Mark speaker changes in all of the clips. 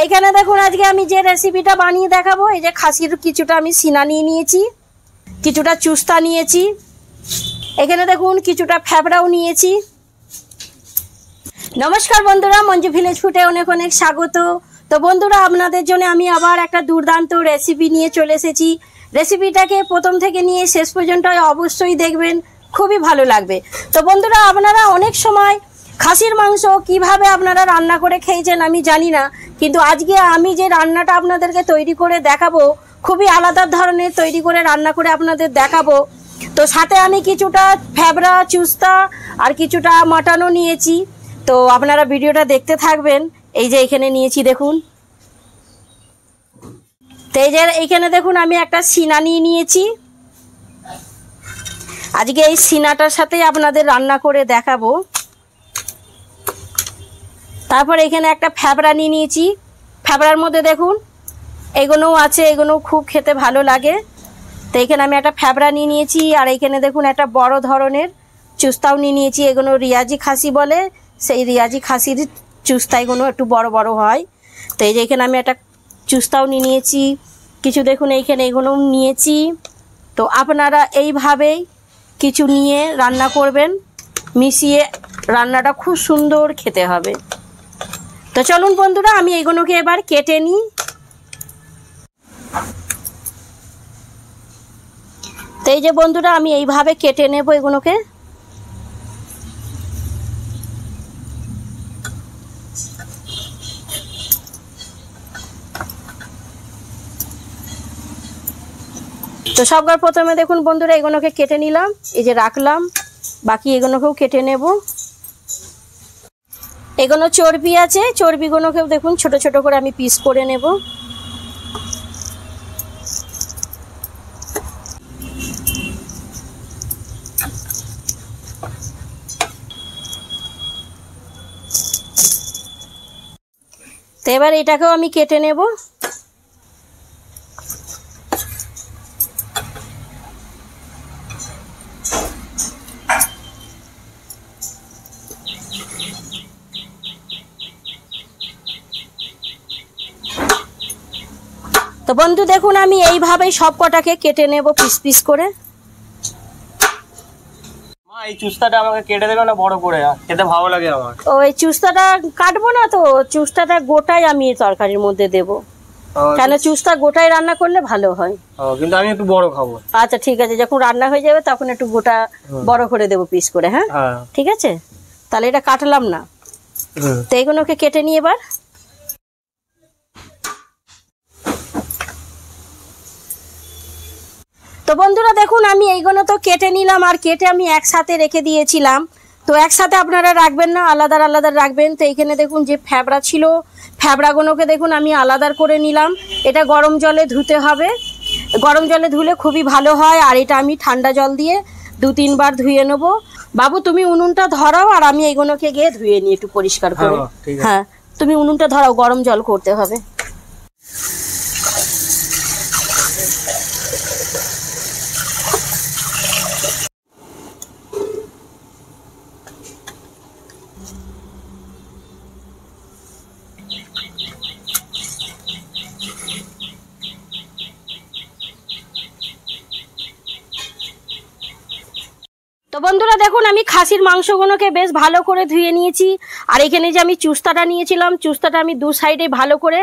Speaker 1: এইখানে দেখুন আজকে আমি যে রেসিপিটা বানিয়ে দেখাবো, এই যে খাসির কিছুটা আমি সিনা নিয়ে নিয়েছি, কিছুটা চুস্তা নিয়েছি, এখানে দেখুন কিছুটা ফ্যাবড়াও নিয়েছি। নমস্কার বন্ধুরা, মঞ্জু ভিলেজ ফুডে অনেক অনেক স্বাগত। তো বন্ধুরা, আপনাদের জন্য আমি আবার একটা দুর্দান্ত রেসিপি নিয়ে চলে এসেছি। রেসিপিটাকে প্রথম থেকে নিয়ে শেষ পর্যন্ত অবশ্যই দেখবেন, খুবই ভালো লাগবে। তো বন্ধুরা, আপনারা অনেক সময় খাসির মাংস কিভাবে আপনারা রান্না করে খেয়েছেন আমি জানি না, কিন্তু আজকে আমি যে রান্নাটা আপনাদেরকে তৈরি করে দেখাবো, খুবই আলাদা ধরনের তৈরি করে রান্না করে আপনাদের দেখাবো। তো সাথে আমি কিছুটা ফ্যাবড়া, চুস্তা আর কিছুটা মাটনও নিয়েছি। তো আপনারা ভিডিওটা দেখতে থাকবেন। এই যে এখানে নিয়েছি দেখুন, তো এই যে এইখানে দেখুন আমি একটা সিনা নিয়ে নিয়েছি। আজকে এই সিনাটার সাথে আপনাদের রান্না করে দেখাবো। তারপর এখানে একটা ফ্যাবড়া নিয়ে নিয়েছি। ফ্যাবড়ার মধ্যে দেখুন এগুলোও আছে, এগুলো খুব খেতে ভালো লাগে। তো এখানে আমি একটা ফ্যাবড়া নিয়ে নিয়েছি, আর এইখানে দেখুন একটা বড় ধরনের চুস্তাও নিয়ে নিয়েছি। এগুলো রিয়াজি খাসি বলে, সেই রিয়াজি খাসির চুস্তা এগুলো একটু বড় বড় হয়। তো এই যে এখানে আমি একটা চুস্তাও নিয়ে নিয়েছি, কিছু দেখুন এইখানে এগুলোও নিয়েছি। তো আপনারা এইভাবেই কিছু নিয়ে রান্না করবেন, মিশিয়ে রান্নাটা খুব সুন্দর খেতে হবে। তো চলুন বন্ধুরা, আমি এগুলোকে এবার কেটে নিই। তো এই যে বন্ধুরা, আমি এইভাবে কেটে নেব এগুলোকে। তো সবার প্রথমে দেখুন বন্ধুরা, এগুলোকে কেটে নিলাম, এই যে রাখলাম। বাকি এগুলোকেও কেটে নেব। এগুলো চর্বি আছে, চর্বিগুলোকেও দেখুন ছোট ছোট করে আমি পিস করে নেব। তো এবার এটাকেও আমি কেটে নেব। তো বন্ধু দেখুন, আমি এইভাবেই সব কটাকে কেটে নেব পিস পিস করে।
Speaker 2: মা, এই চুস্তাটা আমাকে কেটে দেবে না বড় করে, খেতে ভালো লাগে আমার।
Speaker 1: ও, এই চুস্তাটা কাটবো না, তো চুস্তাটা গোটাই আমি তরকারির মধ্যে দেব। কেন, চুস্তা গোটাই রান্না করলে ভালো হয়।
Speaker 2: কিন্তু আমি একটু বড় খাবো।
Speaker 1: আচ্ছা ঠিক আছে, যখন রান্না হয়ে যাবে তখন একটু গোটা বড় করে দেবো পিস করে। হ্যাঁ ঠিক আছে, তাহলে এটা কাটলাম না। তো এইগুলোকে কেটে নিয়ে এবার তো বন্ধুরা দেখুন, আমি এইগুলো তো কেটে নিলাম, আর কেটে আমি একসাথে রেখে দিয়েছিলাম। তো একসাথে আপনারা রাখবেন না, আলাদা আলাদা রাখবেন। তো এইখানে দেখুন যে ফ্যাবড়া ছিল, ফ্যাবড়াগুলোকে দেখুন আমি আলাদা করে নিলাম। এটা গরম জলে ধুতে হবে, গরম জলে ধুলে খুবই ভালো হয়। আর এটা আমি ঠান্ডা জল দিয়ে 2-3 বার ধুয়ে নেব। বাবু তুমি উনুনটা ধরাও, আর আমি এইগুলোকে গিয়ে ধুয়ে নিই একটু পরিষ্কার করে। হ্যাঁ, তুমি উনুনটা ধরাও, গরম জল করতে হবে। তো বন্ধুরা দেখুন, আমি খাসির মাংসগুলোকে বেশ ভালো করে ধুয়ে নিয়েছি। আর এখানে যে আমি চুস্তাটা নিয়েছিলাম, চুস্তাটা আমি দু সাইডে ভালো করে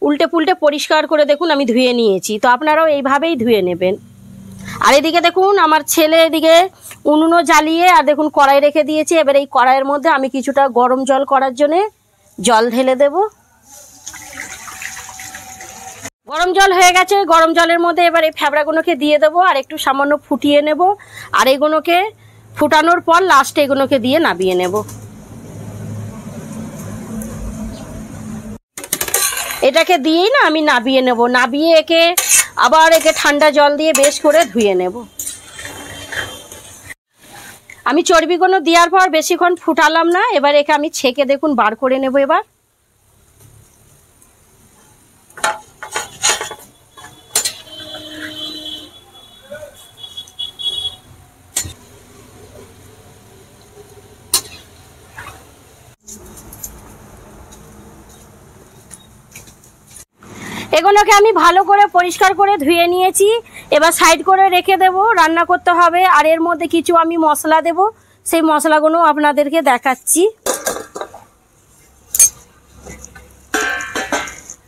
Speaker 1: উল্টে পুল্টে পরিষ্কার করে দেখুন আমি ধুয়ে নিয়েছি। তো আপনারাও এইভাবেই ধুয়ে নেবেন। আর এদিকে দেখুন আমার ছেলে এদিকে উনুনও জ্বালিয়ে, আর দেখুন কড়াই রেখে দিয়েছি। এবার এই কড়াইয়ের মধ্যে আমি কিছুটা গরম জল করার জন্যে জল ঢেলে দেব। গরম জল হয়ে গেছে, গরম জলের মধ্যে এবার এই ফ্যাবড়াগুলোকে দিয়ে দেবো, আর একটু সামান্য ফুটিয়ে নেব। আর এগুলোকে ফুটানোর পর লাস্টে এগুলোকে দিয়ে নাবিয়ে নেব। এটাকে দিয়েই না আমি নাবিয়ে নেব। নাবিয়ে একে আবার ঠান্ডা জল দিয়ে বেশ করে ধুয়ে নেব। আমি চর্বিগুলো দেওয়ার পর বেশিক্ষণ ফুটালাম না, এবার একে আমি ছেঁকে দেখুন বার করে নেব। এবার এগুলোকে আমি ভালো করে পরিষ্কার করে ধুয়ে নিয়েছি। এবার সাইড করে রেখে দেব, রান্না করতে হবে। আর এর মধ্যে কিছু আমি মশলা দেব, সেই মশলাগুলো আপনাদেরকে দেখাচ্ছি।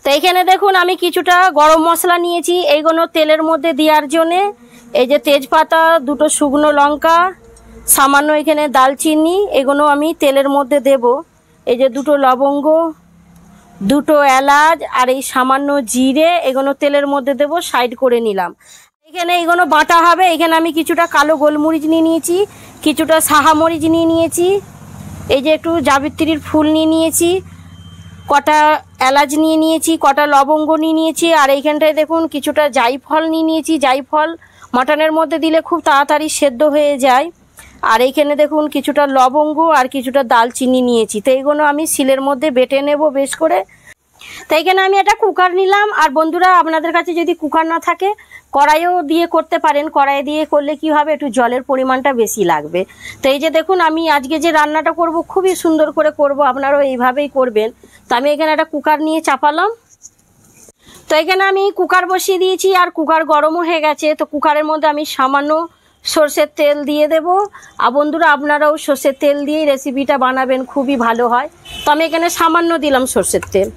Speaker 1: তো এইখানে দেখুন আমি কিছুটা গরম মশলা নিয়েছি, এইগুলো তেলের মধ্যে দেওয়ার জন্যে। এই যে তেজপাতা, দুটো শুকনো লঙ্কা, সামান্য এখানে দালচিনি, এগুলো আমি তেলের মধ্যে দেব। এই যে দুটো লবঙ্গ, দুটো এলাচ আর এই সামান্য জিরে, এগুলো তেলের মধ্যে দেব, সাইড করে নিলাম। এখানে এগুলো বাটা হবে। এখানে আমি কিছুটা কালো গোলমরিচ নিয়ে নিয়েছি, কিছুটা সাহা মরিচ নিয়ে নিয়েছি, এই যে একটু জাবিত্রীর ফুল নিয়ে নিয়েছি, কটা এলাচ নিয়ে নিয়েছি, কটা লবঙ্গ নিয়ে নিয়েছি। আর এইখানটায় দেখুন কিছুটা জায়ফল নিয়ে নিয়েছি। জায়ফল মাটনের মধ্যে দিলে খুব তাড়াতাড়ি সেদ্ধ হয়ে যায়। আর এইখানে দেখুন কিছুটা লবঙ্গ আর কিছুটা দালচিনি নিয়েছি। তো এইগুলো আমি শিলের মধ্যে বেটে নেব বেশ করে। তো এইখানে আমি একটা কুকার নিলাম। আর বন্ধুরা, আপনাদের কাছে যদি কুকার না থাকে কড়াইও দিয়ে করতে পারেন। কড়াই দিয়ে করলে কি হবে, একটু জলের পরিমাণটা বেশি লাগবে। তো এই যে দেখুন আমি আজকে যে রান্নাটা করব খুবই সুন্দর করে করব, আপনারাও এইভাবেই করবেন। তো আমি এখানে একটা কুকার নিয়ে চাপালাম। তো এখানে আমি কুকার বসিয়ে দিয়েছি আর কুকার গরমও হয়ে গেছে। তো কুকারের মধ্যে আমি সামান্য সর্ষের তেল দিয়ে দেব। আর বন্ধুরা, আপনারাও সর্ষের তেল দিয়েই রেসিপিটা বানাবেন, খুবই ভালো হয়। তো আমি এখানে সামান্য দিলাম সর্ষের তেল।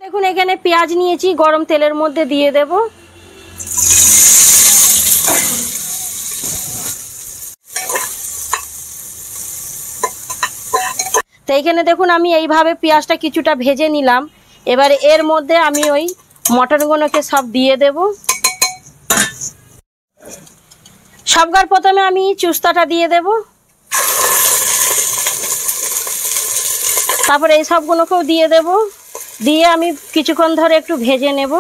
Speaker 1: দেখুন এখানে পেঁয়াজ নিয়েছি, গরম তেলের মধ্যে দিয়ে দেব। তো এইখানে দেখুন আমি এইভাবে পেঁয়াজটা কিছুটা ভেজে নিলাম। এবার এর মধ্যে আমি ওই মটনগুলোকে সব দিয়ে দেব। সবগার প্রথমে আমি চুস্তাটা দিয়ে দেব, তারপরে এই সবগুলোকেও দিয়ে দেব। দিয়ে আমি কিছুক্ষণ ধরে একটু ভেজে নেব।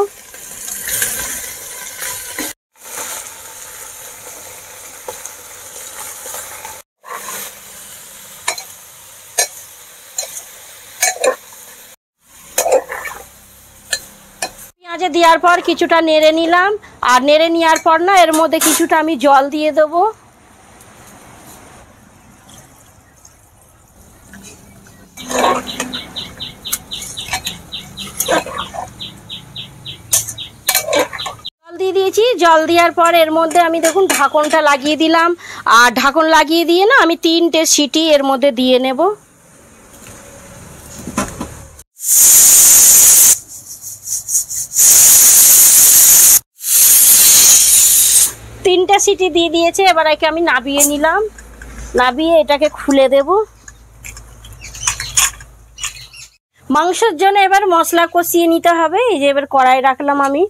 Speaker 1: পেঁয়াজে দেওয়ার পর কিছুটা নেড়ে নিলাম। আর নেড়ে নেওয়ার পর না, এর মধ্যে কিছুটা আমি জল দিয়ে দেবো। জল দিয়ে দিয়েছি। জল দেওয়ার পর এর মধ্যে আমি দেখুন ঢাকনটা লাগিয়ে দিলাম। আর ঢাকন লাগিয়ে দিয়ে না আমি 3টে সিটি এর মধ্যে দিয়ে নেব। তিনটে সিটি দিয়ে দিয়েছে। এবার একে আমি নাবিয়ে নিলাম। নাবিয়ে এটাকে খুলে দেব। মাংসের জন্য এবার মশলা কষিয়ে নিতে হবে। এই যে এবার কড়াই রাখলাম আমি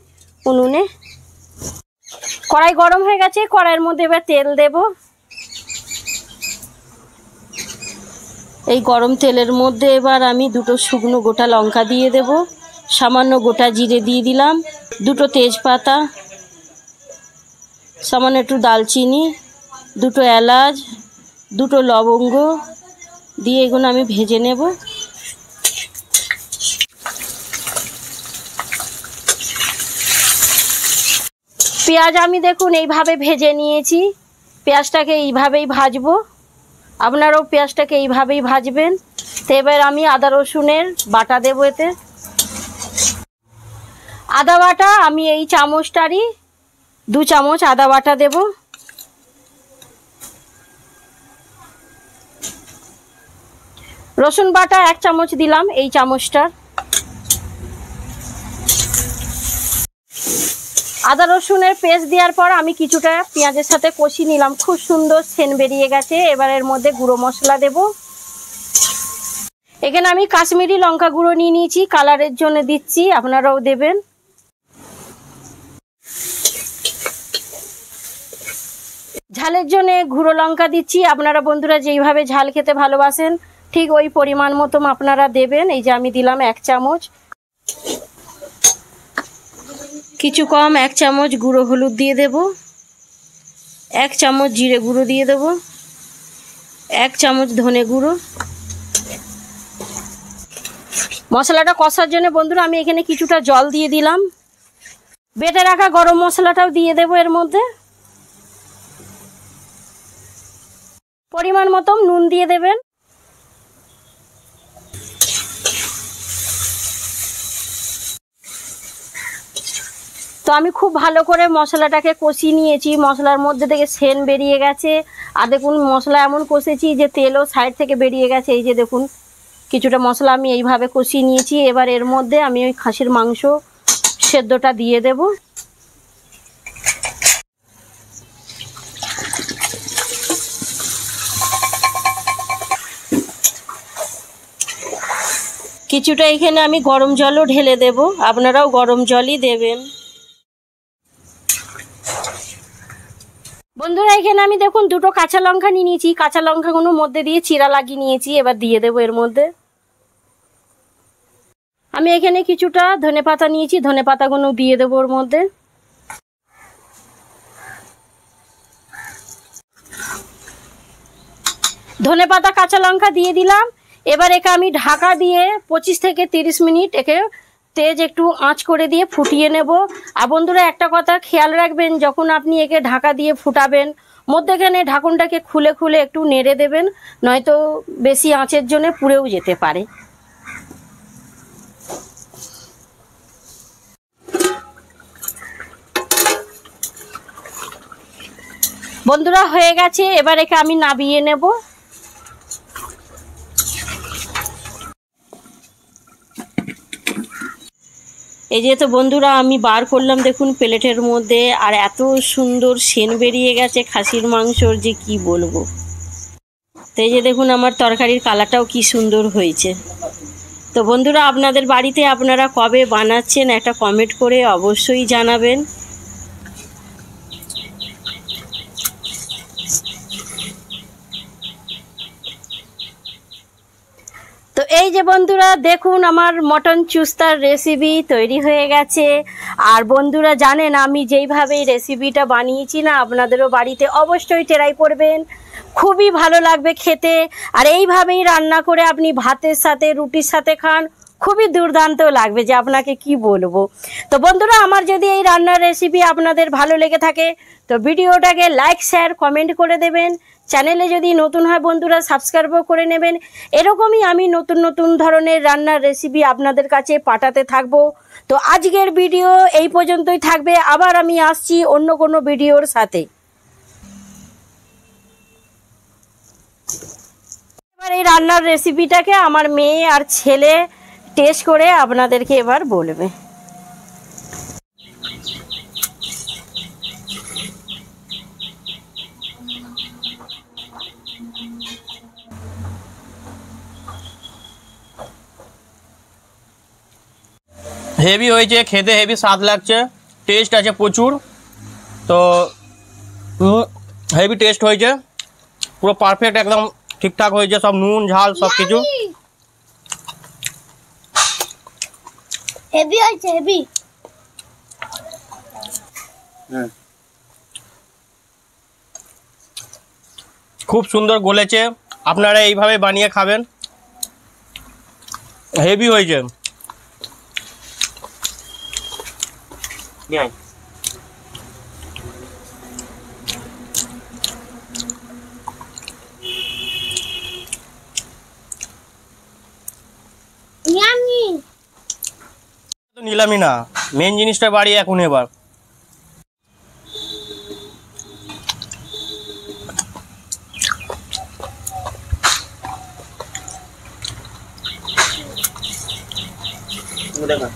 Speaker 1: উনুনে। কড়াই গরম হয়ে গেছে। কড়াইয়ের মধ্যে এবার তেল দেব। এই গরম তেলের মধ্যে এবার আমি দুটো শুকনো গোটা লঙ্কা দিয়ে দেব, সামান্য গোটা জিরে দিয়ে দিলাম, দুটো তেজপাতা, সামান্য একটু দালচিনি, দুটো এলাচ, দুটো লবঙ্গ দিয়ে এগুলো আমি ভেজে নেব। পেঁয়াজ আমি দেখুন এইভাবে ভেজে নিয়েছি। পেঁয়াজটাকে এইভাবেই ভাজবো, আপনারাও পেঁয়াজটাকে এইভাবেই ভাজবেন। তো এবার আমি আদা রসুনের বাটা দেবো এতে। আদা বাটা আমি এই চামচটারই 2 চামচ আদা বাটা দেব। রসুন বাটা 1 চামচ দিলাম এই চামচটার। আদা রসুনের পেস্ট দেওয়ার পর আমি কিছুটা পেঁয়াজের সাথে কষিয়ে নিলাম। খুব সুন্দর সেন্ট বেরিয়ে গেছে। এবার এর মধ্যে গুঁড়ো মশলা দেব। এখানে আমি কাশ্মীরি লঙ্কা গুঁড়ো নিয়ে নিয়েছি, কালারের জন্য দিচ্ছি, আপনারাও দেবেন। ঝালের জন্য গুঁড়ো লঙ্কা দিচ্ছি। আপনারা বন্ধুরা যেইভাবে ঝাল খেতে ভালোবাসেন ঠিক ওই পরিমাণ মতো আপনারা দেবেন। এই যে আমি দিলাম 1 চামচ। কিছু কম 1 চামচ গুঁড়ো হলুদ দিয়ে দেব, 1 চামচ জিরে গুঁড়ো দিয়ে দেব, 1 চামচ ধনে গুঁড়ো। মশলাটা কষার জন্য বন্ধুরা আমি এখানে কিছুটা জল দিয়ে দিলাম। বেটে রাখা গরম মশলাটাও দিয়ে দেব এর মধ্যে। পরিমাণ মতো নুন দিয়ে দেবেন। তো আমি খুব ভালো করে মশলাটাকে কষিয়ে নিয়েছি, মশলার মধ্যে থেকে সেন্ট বেরিয়ে গেছে। আর দেখুন মশলা এমন কষেছি যে তেলও সাইড থেকে বেরিয়ে গেছে। এই যে দেখুন কিছুটা মশলা আমি এইভাবে কষিয়ে নিয়েছি। এবার এর মধ্যে আমি ওই খাসির মাংস সেদ্ধটা দিয়ে দেব। কিছুটা এখানে আমি গরম জলও ঢেলে দেব, আপনারাও গরম জলই দেবেন। বন্ধুরা এখানে আমি দেখুন দুটো কাঁচা লঙ্কা নিয়ে নিয়েছি, কাঁচা লঙ্কাগুলোর মধ্যে দিয়ে চিরা লাগিয়ে নিয়েছি। এবার দিয়ে দেবো এর মধ্যে। আমি এখানে কিছুটা ধনেপাতা নিয়েছি, ধনেপাতাগুলো দিয়ে দেবো ওর মধ্যে। ধনেপাতা কাঁচা লঙ্কা দিয়ে দিলাম। এবার একে আমি ঢাকা দিয়ে 25 থেকে 30 মিনিট একে তেজ একটু আঁচ করে দিয়ে ফুটিয়ে নেব। আর বন্ধুরা একটা কথা খেয়াল রাখবেন, যখন আপনি একে ঢাকা দিয়ে ফুটাবেন মধ্যেখানে ঢাকনটাকে খুলে খুলে একটু নেড়ে দেবেন, নয়তো বেশি আঁচের জন্য পুড়েও যেতে পারে। বন্ধুরা হয়ে গেছে, এবার একে আমি নামিয়ে নেব। এই যে তো বন্ধুরা আমি বার করলাম দেখুন প্লেটের মধ্যে, আর এত সুন্দর সেন্ট বেরিয়ে গেছে খাসির মাংসর যে কি বলবো। তো এই যে দেখুন আমার তরকারির কালারটাও কি সুন্দর হয়েছে। তো বন্ধুরা আপনাদের বাড়িতে আপনারা কবে বানাচ্ছেন একটা কমেন্ট করে অবশ্যই জানাবেন। তো এই যে বন্ধুরা দেখুন আমার মটন চুস্তার রেসিপি তৈরি হয়ে গেছে। আর বন্ধুরা জানেন আমি যেইভাবে এই রেসিপিটা বানিয়েছি না, আপনাদেরও বাড়িতে অবশ্যই ট্রাই করবেন, খুবই ভালো লাগবে খেতে। আর এইভাবেই রান্না করে আপনি ভাতের সাথে রুটির সাথে খান, খুবই দুর্দান্ত লাগবে যে আপনাকে কি বলবো। তো বন্ধুরা আমার যদি এই রান্নার রেসিপি আপনাদের ভালো লেগে থাকে তো ভিডিওটাকে লাইক শেয়ার কমেন্ট করে দেবেন। চ্যানেলে যদি নতুন হয় বন্ধুরা সাবস্ক্রাইবও করে নেবেন। এরকমই আমি নতুন নতুন ধরনের রান্নার রেসিপি আপনাদের কাছে পাঠাতে থাকবো। তো আজকের ভিডিও এই পর্যন্তই থাকবে, আবার আমি আসছি অন্য কোনো ভিডিওর সাথে। এবার এই রান্নার রেসিপিটাকে আমার মেয়ে আর ছেলে টেস্ট করে আপনাদেরকে এবার বলবে।
Speaker 2: হেভি হয়েছে, খেতে হেভি স্বাদ লাগছে, টেস্ট আছে প্রচুর। তো হেভি টেস্ট হয়েছে, পুরো পারফেক্ট একদম ঠিকঠাক হয়েছে, সব নুন ঝাল সব কিছু
Speaker 3: হেভি হয়েছে, হেভি।
Speaker 2: খুব সুন্দর গলেছে, আপনারা এইভাবে বানিয়ে খাবেন, হেভি হয়েছে। নিলামই না, মেন জিনিসটা বাড়ি এখন এবার। দেখা